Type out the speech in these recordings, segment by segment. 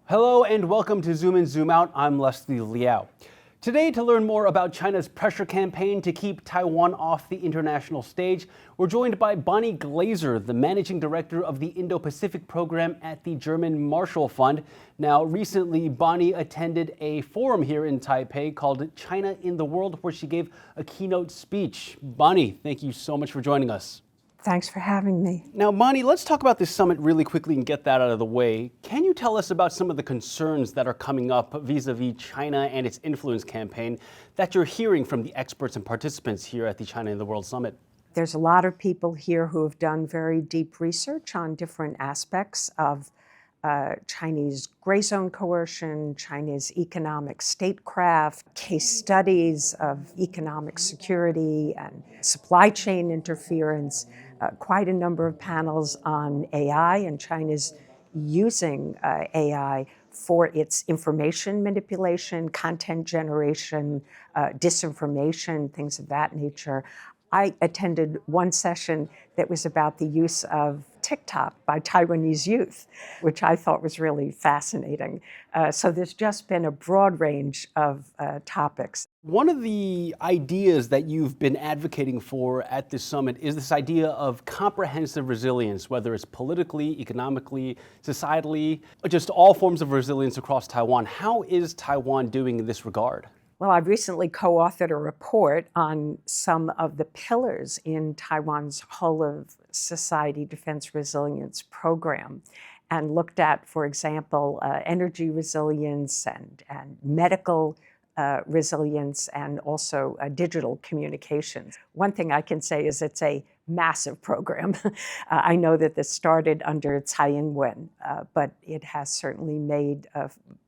Hello and welcome to Zoom In, Zoom Out. I'm Leslie Liao. Today, to learn more about China's pressure campaign to keep Taiwan off the international stage, we're joined by Bonnie Glaser, the managing director of the Indo-Pacific program at the German Marshall Fund. Now, recently, Bonnie attended a forum here in Taipei called China in the World, where she gave a keynote speech. Bonnie, thank you so much for joining us. Thanks for having me. Now, Bonnie, let's talk about this summit really quickly and get that out of the way. Can you tell us about some of the concerns that are coming up vis-a-vis China and its influence campaign that you're hearing from the experts and participants here at the China in the World Summit? There's a lot of people here who have done very deep research on different aspects of Chinese gray zone coercion, China's economic statecraft, case studies of economic security and supply chain interference, quite a number of panels on AI and China's using AI for its information manipulation, content generation, disinformation, things of that nature. I attended one session that was about the use of TikTok by Taiwanese youth, which I thought was really fascinating. So there's just been a broad range of topics. One of the ideas that you've been advocating for at this summit is this idea of comprehensive resilience, whether it's politically, economically, societally, just all forms of resilience across Taiwan. How is Taiwan doing in this regard? Well, I've recently co-authored a report on some of the pillars in Taiwan's whole of society defense resilience program and looked at, for example, energy resilience and medical resilience and also digital communications. One thing I can say is it's a massive program. I know that this started under Tsai Ing-wen, but it has certainly made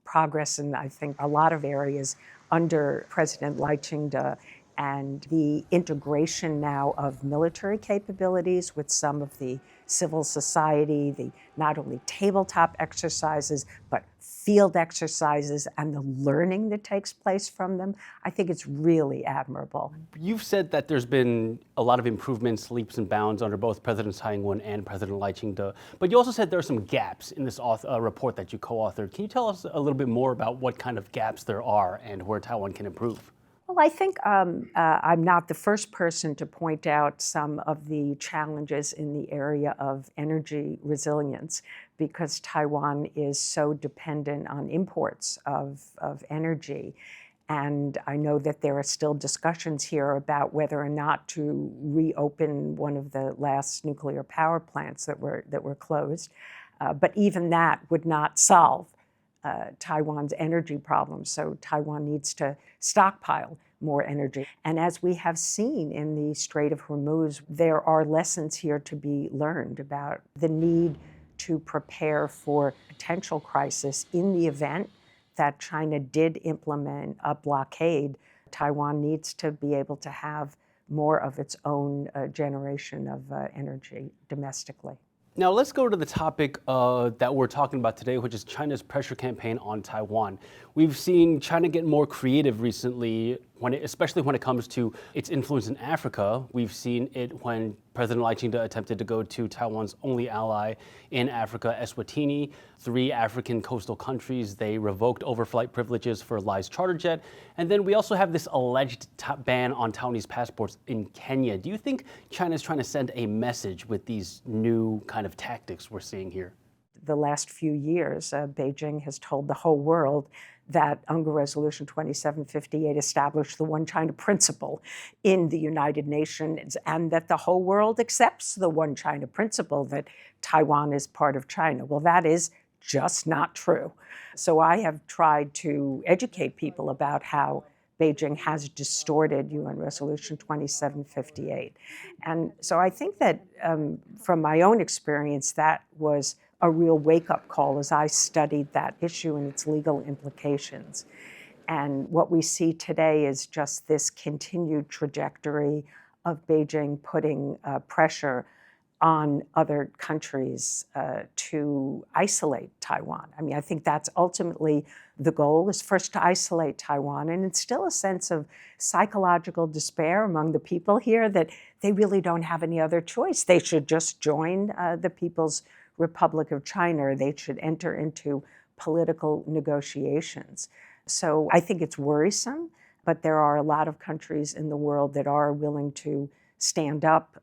progress in, I think, a lot of areas under President Lai Ching-te, and the integration now of military capabilities with some of the civil society, the not only tabletop exercises, but field exercises and the learning that takes place from them. I think it's really admirable. You've said that there's been a lot of improvements, leaps and bounds under both President Tsai Ing-wen and President Lai Ching-te, but you also said there are some gaps in this report that you co-authored. Can you tell us a little bit more about what kind of gaps there are and where Taiwan can improve? Well, I think I'm not the first person to point out some of the challenges in the area of energy resilience because Taiwan is so dependent on imports of energy. And I know that there are still discussions here about whether or not to reopen one of the last nuclear power plants that were closed. But even that would not solve Taiwan's energy problems. So Taiwan needs to stockpile more energy. And as we have seen in the Strait of Hormuz, there are lessons here to be learned about the need to prepare for potential crisis in the event that China did implement a blockade. Taiwan needs to be able to have more of its own generation of energy domestically. Now let's go to the topic that we're talking about today, which is China's pressure campaign on Taiwan. We've seen China get more creative recently, especially when it comes to its influence in Africa. We've seen it when President Lai Ching-te attempted to go to Taiwan's only ally in Africa, Eswatini. 3 African coastal countries, they revoked overflight privileges for Lai's charter jet. And then we also have this alleged ban on Taiwanese passports in Kenya. Do you think China's trying to send a message with these new kind of tactics we're seeing here? The last few years, Beijing has told the whole world that UNGA Resolution 2758 established the One China principle in the United Nations and that the whole world accepts the One China principle, that Taiwan is part of China. Well, that is just not true. So I have tried to educate people about how Beijing has distorted UN Resolution 2758. And so I think that from my own experience, that was a real wake-up call as I studied that issue and its legal implications. And what we see today is just this continued trajectory of Beijing putting pressure on other countries to isolate Taiwan. I mean, I think that's ultimately the goal, is first to isolate Taiwan. And it's still a sense of psychological despair among the people here that they really don't have any other choice. They should just join the People's Republic of China, or they should enter into political negotiations. So I think it's worrisome, but there are a lot of countries in the world that are willing to stand up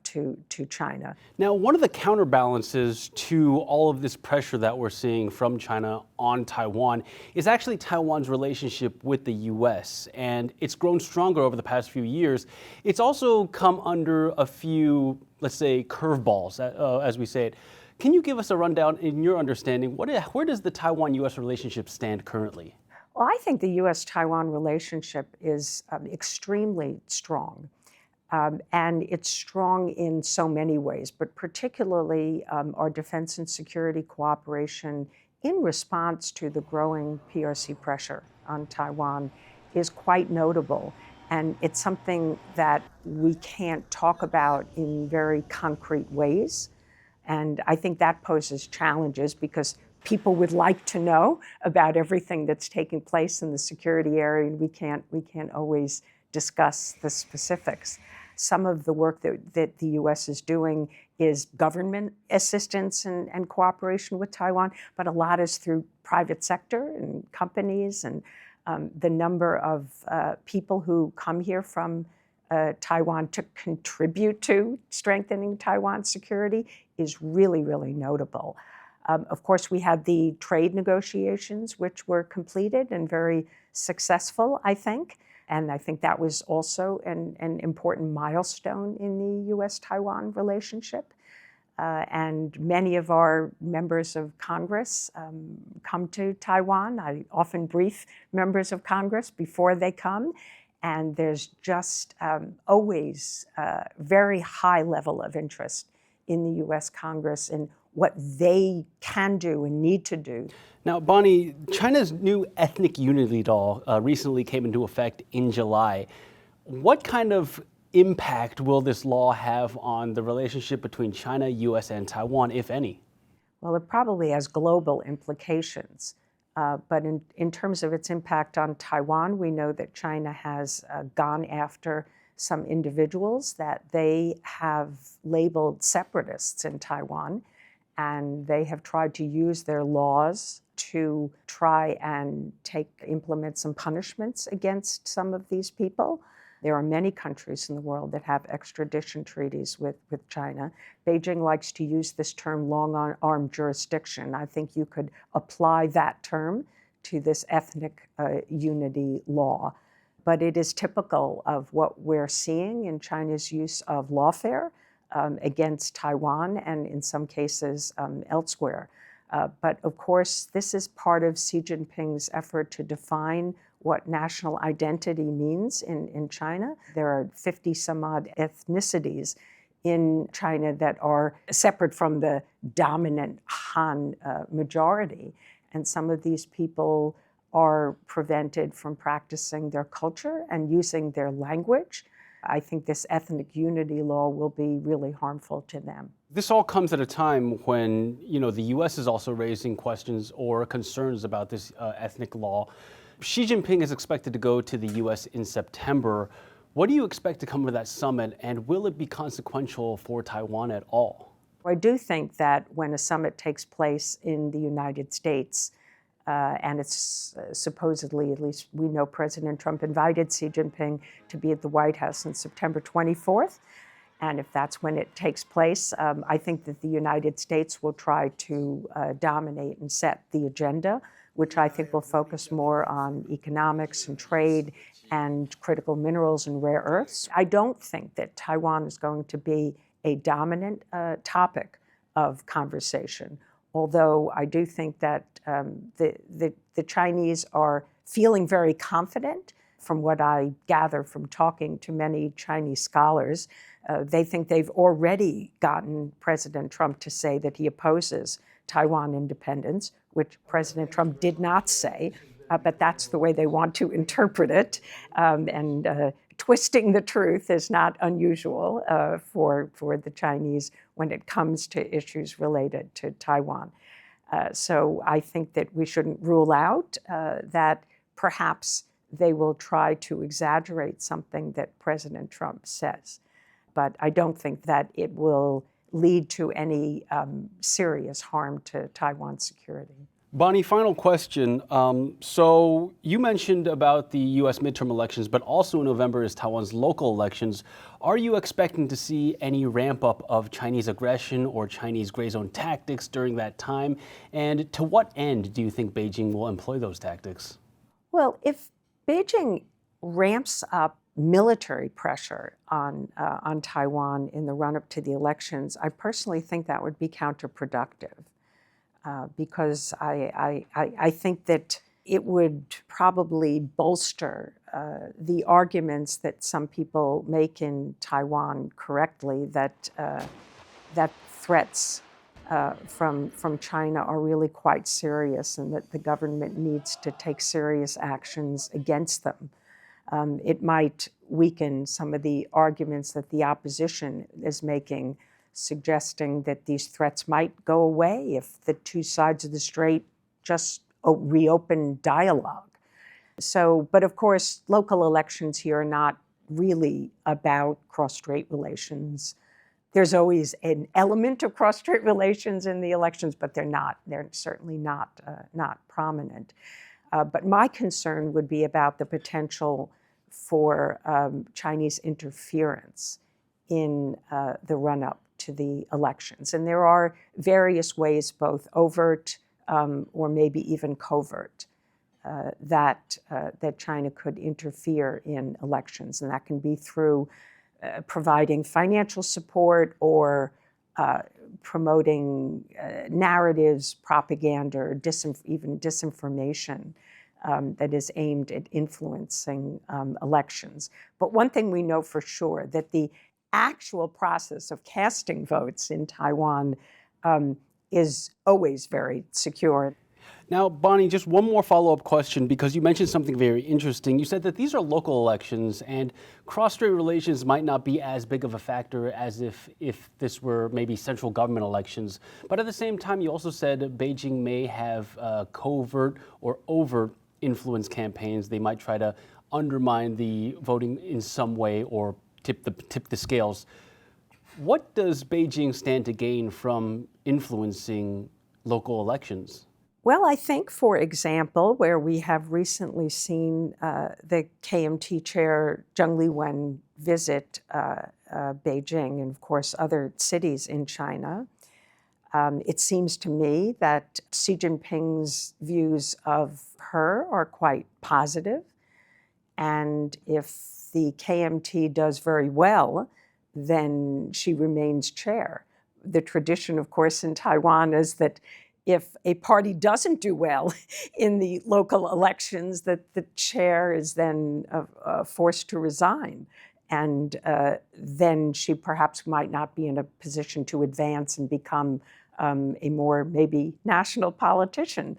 to China. Now, one of the counterbalances to all of this pressure that we're seeing from China on Taiwan is actually Taiwan's relationship with the US, and it's grown stronger over the past few years. It's also come under a few, let's say, curveballs, as we say it. Can you give us a rundown in your understanding? Where does the Taiwan-US relationship stand currently? Well, I think the US-Taiwan relationship is extremely strong. And it's strong in so many ways, but particularly our defense and security cooperation in response to the growing PRC pressure on Taiwan is quite notable. And it's something that we can't talk about in very concrete ways. And I think that poses challenges because people would like to know about everything that's taking place in the security area, and we can't always discuss the specifics. Some of the work that the U.S. is doing is government assistance and cooperation with Taiwan, but a lot is through private sector and companies, and the number of people who come here from Taiwan to contribute to strengthening Taiwan's security is really, really notable. Of course, we had the trade negotiations, which were completed and very successful, I think. And I think that was also an important milestone in the US-Taiwan relationship. And many of our members of Congress come to Taiwan. I often brief members of Congress before they come. And there's just always a very high level of interest in the US Congress in what they can do and need to do. Now, Bonnie, China's new ethnic unity law recently came into effect in July. What kind of impact will this law have on the relationship between China, US, and Taiwan, if any? Well, it probably has global implications. But in terms of its impact on Taiwan, we know that China has gone after some individuals that they have labeled separatists in Taiwan, and they have tried to use their laws to try and implement some punishments against some of these people. There are many countries in the world that have extradition treaties with China. Beijing likes to use this term long-arm jurisdiction. I think you could apply that term to this ethnic unity law. But it is typical of what we're seeing in China's use of lawfare against Taiwan and in some cases elsewhere. But of course, this is part of Xi Jinping's effort to define what national identity means in China. There are 50 some odd ethnicities in China that are separate from the dominant Han majority. And some of these people are prevented from practicing their culture and using their language. I think this ethnic unity law will be really harmful to them. This all comes at a time when, the U.S. is also raising questions or concerns about this ethnic law. Xi Jinping is expected to go to the U.S. in September. What do you expect to come of that summit, and will it be consequential for Taiwan at all? I do think that when a summit takes place in the United States, and it's supposedly, at least we know President Trump invited Xi Jinping to be at the White House on September 24th. And if that's when it takes place, I think that the United States will try to dominate and set the agenda, which I think will focus more on economics and trade and critical minerals and rare earths. I don't think that Taiwan is going to be a dominant topic of conversation, although I do think that the Chinese are feeling very confident. From what I gather from talking to many Chinese scholars, they think they've already gotten President Trump to say that he opposes Taiwan independence, which President Trump did not say, but that's the way they want to interpret it. And twisting the truth is not unusual for the Chinese when it comes to issues related to Taiwan. So I think that we shouldn't rule out that perhaps they will try to exaggerate something that President Trump says. But I don't think that it will lead to any serious harm to Taiwan's security. Bonnie, final question. So you mentioned about the U.S. midterm elections, but also in November is Taiwan's local elections. Are you expecting to see any ramp up of Chinese aggression or Chinese gray zone tactics during that time? And to what end do you think Beijing will employ those tactics? Well, if Beijing ramps up military pressure on Taiwan in the run-up to the elections, I personally think that would be counterproductive. Because I think that it would probably bolster the arguments that some people make in Taiwan correctly that threats from China are really quite serious and that the government needs to take serious actions against them. It might weaken some of the arguments that the opposition is making, suggesting that these threats might go away if the two sides of the strait just reopen dialogue. So, but of course, local elections here are not really about cross-strait relations. There's always an element of cross-strait relations in the elections, but they're certainly not prominent. But my concern would be about the potential for Chinese interference in the run-up to the elections. And there are various ways, both overt or maybe even covert, that China could interfere in elections. And that can be through providing financial support or promoting narratives, propaganda, or even disinformation that is aimed at influencing elections. But one thing we know for sure, that the actual process of casting votes in Taiwan is always very secure. Now, Bonnie, just one more follow-up question, because you mentioned something very interesting. You said that these are local elections and cross-strait relations might not be as big of a factor as if this were maybe central government elections. But at the same time, you also said Beijing may have covert or overt influence campaigns. They might try to undermine the voting in some way or tip the scales. What does Beijing stand to gain from influencing local elections? Well, I think, for example, where we have recently seen the KMT chair, Zheng Liwen, visit Beijing and, of course, other cities in China, it seems to me that Xi Jinping's views of her are quite positive. And if the KMT does very well, then she remains chair. The tradition, of course, in Taiwan is that if a party doesn't do well in the local elections, that the chair is then forced to resign. And then she perhaps might not be in a position to advance and become a more maybe national politician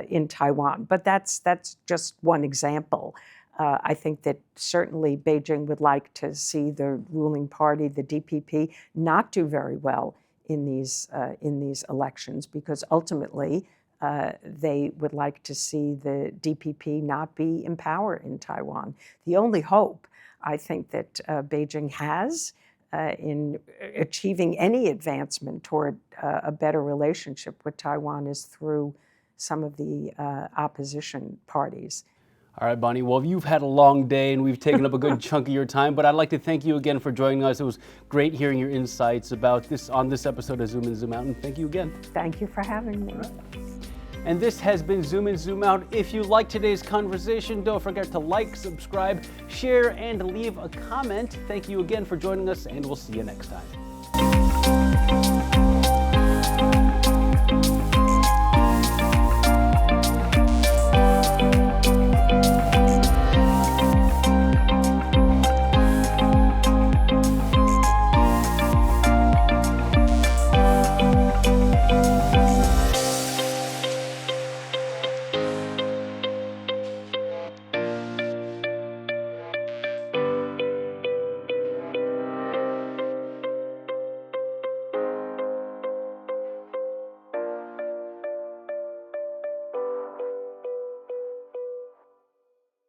in Taiwan. But that's just one example. I think that certainly Beijing would like to see the ruling party, the DPP, not do very well in these elections, because ultimately they would like to see the DPP not be in power in Taiwan. The only hope I think that Beijing has in achieving any advancement toward a better relationship with Taiwan is through some of the opposition parties. All right, Bonnie. Well, you've had a long day and we've taken up a good chunk of your time, but I'd like to thank you again for joining us. It was great hearing your insights about this on this episode of Zoom In, Zoom Out, and thank you again. Thank you for having me. And this has been Zoom In, Zoom Out. If you like today's conversation, don't forget to like, subscribe, share, and leave a comment. Thank you again for joining us, and we'll see you next time.